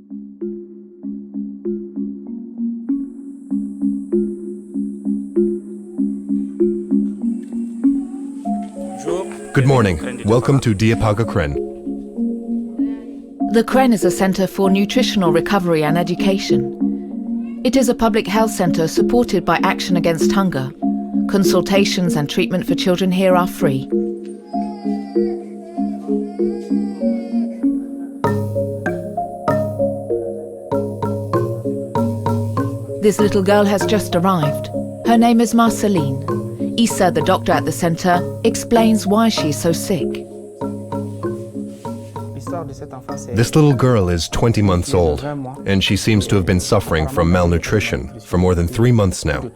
Good morning. Welcome to Diapaga Kren. The Kren is a centre for nutritional recovery and education. It is a public health centre supported by Action Against Hunger. Consultations and treatment for children here are free. This little girl has just arrived. Her name is Marceline. Issa, the doctor at the centre, explains why she's so sick. This little girl is 20 months old, and she seems to have been suffering from malnutrition for more than 3 months now.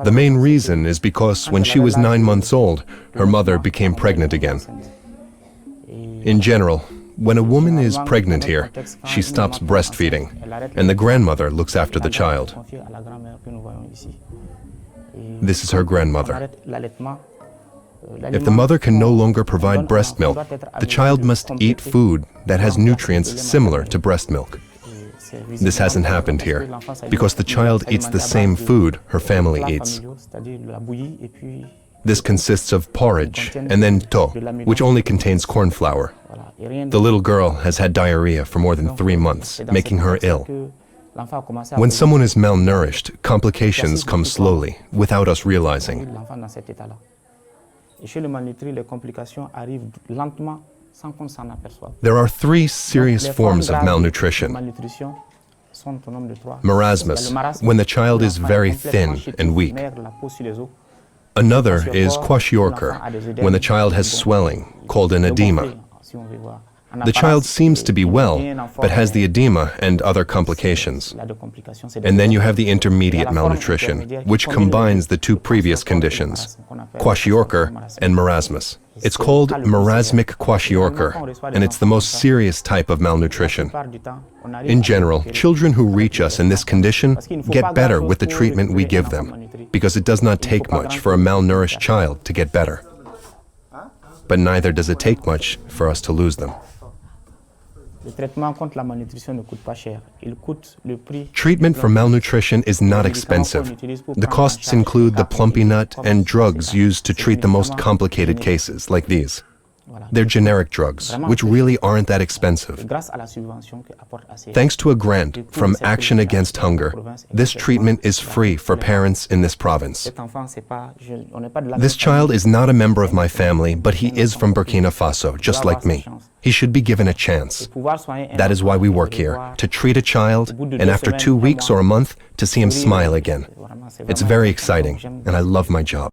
The main reason is because when she was 9 months old, her mother became pregnant again. In general, when a woman is pregnant here, she stops breastfeeding, and the grandmother looks after the child. This is her grandmother. If the mother can no longer provide breast milk, the child must eat food that has nutrients similar to breast milk. This hasn't happened here, because the child eats the same food her family eats. This consists of porridge and then to, which only contains corn flour. The little girl has had diarrhea for more than 3 months, making her ill. When someone is malnourished, complications come slowly, without us realizing. There are 3 serious forms of malnutrition. Marasmus, when the child is very thin and weak. Another is kwashiorkor, when the child has swelling, called an edema. The child seems to be well, but has the edema and other complications. And then you have the intermediate malnutrition, which combines the 2 previous conditions, kwashiorkor and marasmus. It's called marasmic kwashiorkor, and it's the most serious type of malnutrition. In general, children who reach us in this condition get better with the treatment we give them, because it does not take much for a malnourished child to get better. But neither does it take much for us to lose them. Treatment for malnutrition is not expensive. The costs include the plumpy nut and drugs used to treat the most complicated cases, like these. They're generic drugs, which really aren't that expensive. Thanks to a grant from Action Against Hunger, this treatment is free for parents in this province. This child is not a member of my family, but he is from Burkina Faso, just like me. He should be given a chance. That is why we work here, to treat a child, and after 2 weeks or a month, to see him smile again. It's very exciting, and I love my job.